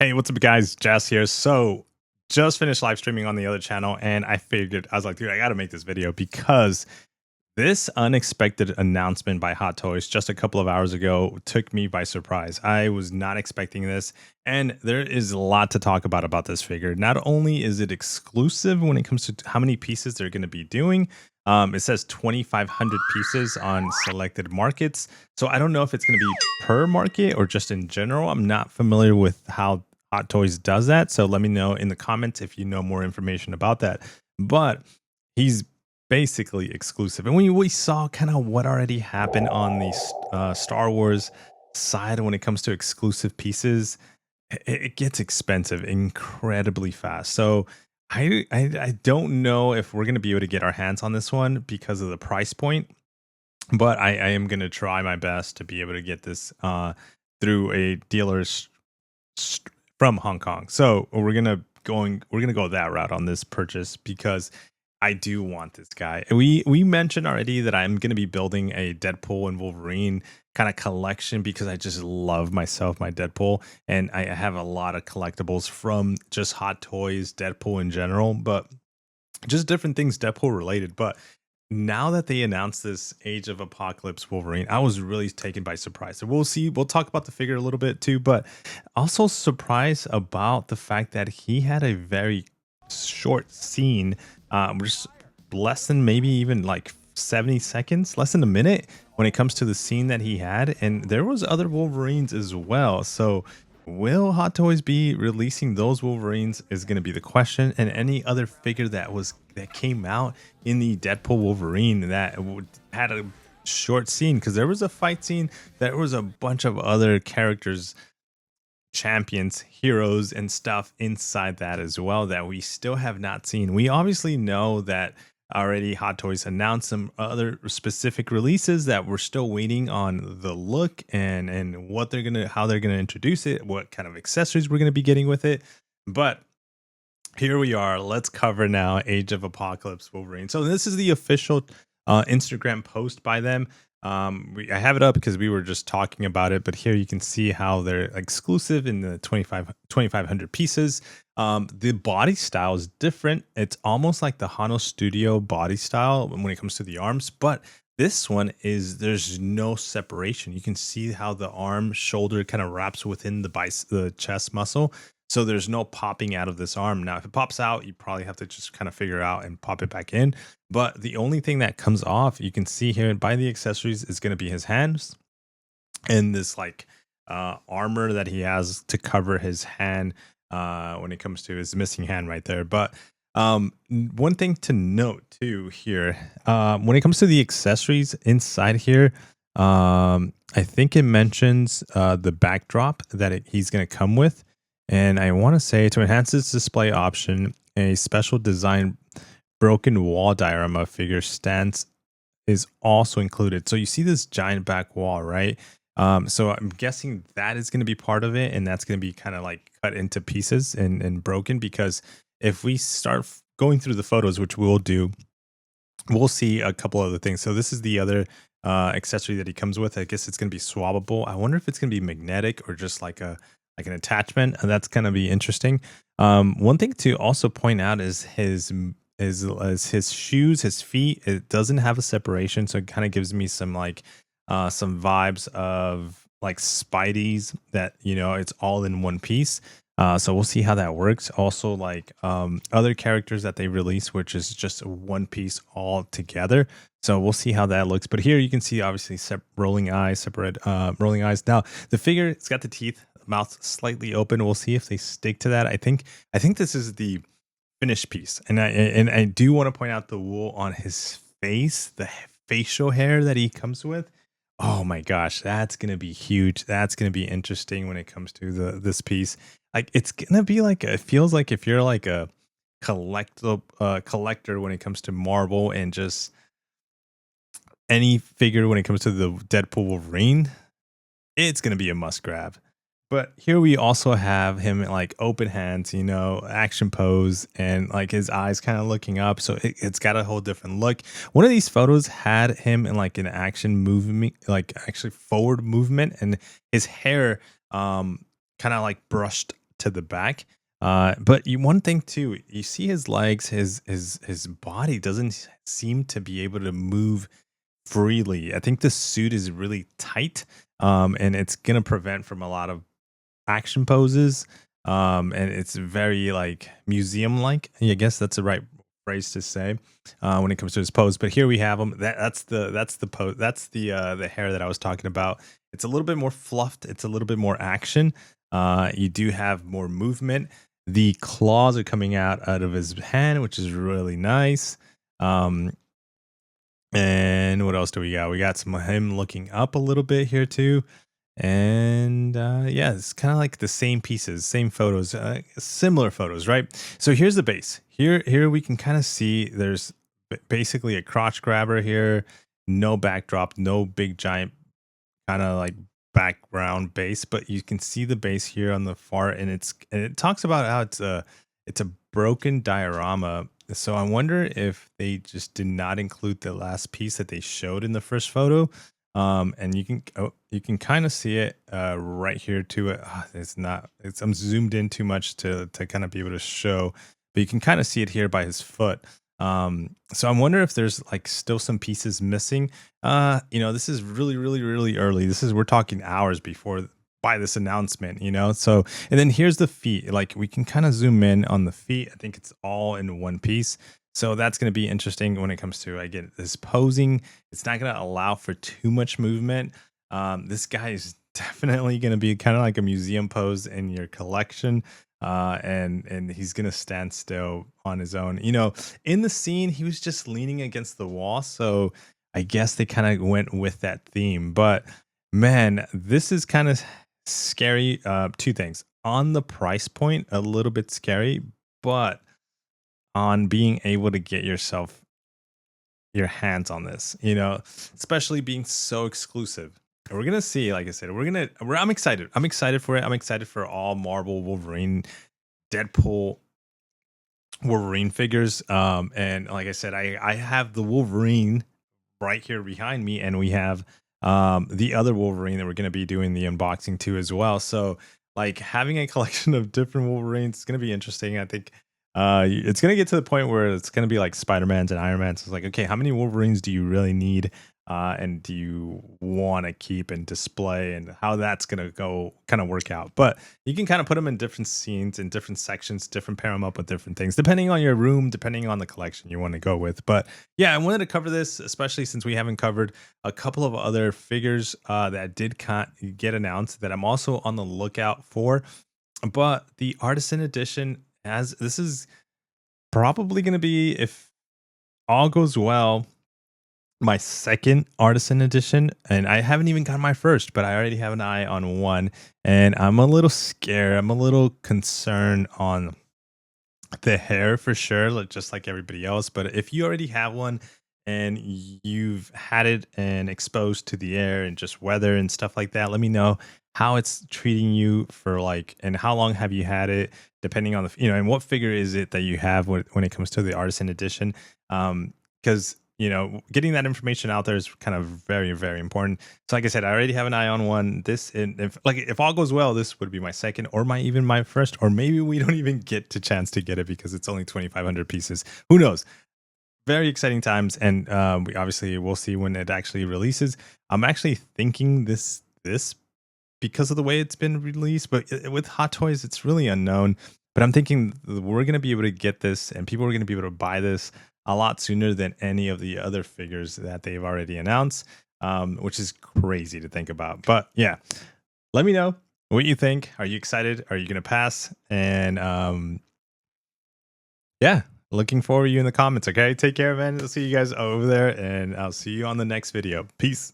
Hey, what's up, guys? Jess here. So, just finished live streaming on the other channel, and I figured I was like, dude, I got to make this video because this unexpected announcement by Hot Toys just a couple of hours ago took me by surprise. I was not expecting this, and there is a lot to talk about this figure. Not only is it exclusive when it comes to how many pieces they're going to be doing, it says 2,500 pieces on selected markets. So I don't know if it's going to be per market or just in general. I'm not familiar with how Hot Toys does that. So let me know in the comments if you know more information about that. But he's basically exclusive. And we saw kind of what already happened on the Star Wars side when it comes to exclusive pieces, it gets expensive incredibly fast. So I don't know if we're going to be able to get our hands on this one because of the price point, but I am going to try my best to be able to get this through a dealer from Hong Kong. So we're gonna go that route on this purchase because I do want this guy. We mentioned already that I'm gonna be building a Deadpool and Wolverine kind of collection because I just love myself my Deadpool, and I have a lot of collectibles from just Hot Toys, Deadpool in general, but just different things Deadpool related. But now that they announced this Age of Apocalypse Wolverine, I was really taken by surprise. So we'll see. We'll talk about the figure a little bit too, but also surprised about the fact that he had a very short scene, just less than maybe even like 70 seconds, less than a minute when it comes to the scene that he had. And there was other Wolverines as well. So will Hot Toys be releasing those Wolverines is going to be the question, and any other figure that came out in the Deadpool Wolverine that had a short scene, because there was a fight scene, there was a bunch of other characters, champions, heroes, and stuff inside that as well that we still have not seen. We obviously know that already Hot Toys announced some other specific releases that we're still waiting on the look and what they're gonna how they're gonna introduce it, what kind of accessories we're gonna be getting with it. But here we are. Let's cover now Age of Apocalypse Wolverine. So this is the official Instagram post by them. I have it up because we were just talking about it, but here you can see how they're exclusive in the 2,500 pieces. The body style is different. It's almost like the Hano Studio body style when it comes to the arms, but this one is there's no separation. You can see how the arm shoulder kind of wraps within the chest muscle. So there's no popping out of this arm. Now, if it pops out, you probably have to just kind of figure out and pop it back in. But the only thing that comes off, you can see here by the accessories, is going to be his hands and this like armor that he has to cover his hand when it comes to his missing hand right there. But one thing to note too here, when it comes to the accessories inside here, I think it mentions the backdrop that he's going to come with. And I want to say to enhance this display option, a special design broken wall diorama figure stance is also included. So you see this giant back wall, right? So I'm guessing that is going to be part of it, and that's going to be kind of like cut into pieces and broken, because if we start going through the photos, which we'll do, we'll see a couple other things. So this is the other accessory that he comes with. I guess it's going to be swappable. I wonder if it's going to be magnetic or just like an attachment, and that's going to be interesting. One thing to also point out is his shoes, his feet. It doesn't have a separation, so it kind of gives me some vibes of like Spidey's, that it's all in one piece. So we'll see how that works. Also, like other characters that they release, which is just one piece all together. So we'll see how that looks. But here you can see obviously rolling eyes. Now the figure, it's got the teeth, mouth slightly open. We'll see if they stick to that. I think this is the finished piece, and I do want to point out the wool on his face, the facial hair that he comes with. Oh my gosh, that's gonna be huge. That's gonna be interesting when it comes to this piece. Like it's gonna be like, it feels like if you're like a collector when it comes to Marvel and just any figure when it comes to the Deadpool Wolverine, it's gonna be a must grab. But here we also have him like open hands, action pose, and like his eyes kind of looking up. So it's got a whole different look. One of these photos had him in like an action movement, like actually forward movement, and his hair kind of like brushed to the back. But one thing too, you see his legs, his body doesn't seem to be able to move freely. I think the suit is really tight, and it's gonna prevent from a lot of action poses. And it's very like museum like. I guess that's the right phrase to say when it comes to his pose. But here we have him. That's the pose. That's the hair that I was talking about. It's a little bit more fluffed. It's a little bit more action. You do have more movement. The claws are coming out of his hand, which is really nice. Um, and what else do we got? We got some of him looking up a little bit here too. And yeah, it's kind of like the same pieces, same photos, similar photos, right? So here's the base. Here we can kind of see there's basically a crotch grabber here, no backdrop, no big giant kind of like background base, but you can see the base here on the far, and it talks about how it's a broken diorama. So I wonder if they just did not include the last piece that they showed in the first photo. And you can kind of see it right here too. It's not, I'm zoomed in too much to kind of be able to show, but you can kind of see it here by his foot. So I'm wondering if there's like still some pieces missing. This is really early. We're talking hours before by this announcement, So, and then here's the feet. Like we can kind of zoom in on the feet. I think it's all in one piece. So that's going to be interesting when it comes to, again, this posing. It's not going to allow for too much movement. This guy is definitely going to be kind of like a museum pose in your collection. And he's going to stand still on his own. In the scene, he was just leaning against the wall. So I guess they kind of went with that theme. But man, this is kind of scary. Two things. On the price point, a little bit scary, but on being able to get your hands on this, especially being so exclusive. And we're gonna see, like I said, I'm excited. I'm excited for it. I'm excited for all Marvel Wolverine, Deadpool Wolverine figures. And like I said, I have the Wolverine right here behind me, and we have the other Wolverine that we're gonna be doing the unboxing to as well. So like having a collection of different Wolverines is gonna be interesting. I think it's gonna get to the point where it's gonna be like Spider-Man's and Iron Man's. It's like, okay, how many Wolverines do you really need, and do you want to keep and display, and how that's gonna go kind of work out. But you can kind of put them in different scenes, in different sections, different pair them up with different things, depending on your room, depending on the collection you want to go with. But yeah, I wanted to cover this, especially since we haven't covered a couple of other figures that did get announced that I'm also on the lookout for. But the Artisan Edition, as this is probably going to be, if all goes well, my second Artisan Edition, and I haven't even got my first, but I already have an eye on one, and I'm a little scared. I'm a little concerned on the hair for sure, just like everybody else. But if you already have one and you've had it and exposed to the air and just weather and stuff like that, let me know how it's treating you for like, and how long have you had it, depending on the, and what figure is it that you have when it comes to the Artisan Edition. Because getting that information out there is kind of very, very important. So like I said, I already have an eye on one. This, and if all goes well, this would be my second, or even my first, or maybe we don't even get the chance to get it because it's only 2,500 pieces. Who knows? Very exciting times, and we'll see when it actually releases. I'm actually thinking this because of the way it's been released, but with Hot Toys, it's really unknown. But I'm thinking we're going to be able to get this, and people are going to be able to buy this a lot sooner than any of the other figures that they've already announced, which is crazy to think about. But yeah, let me know what you think. Are you excited? Are you going to pass? And yeah, looking forward to you in the comments. Okay, take care, man. I'll see you guys over there, and I'll see you on the next video. Peace.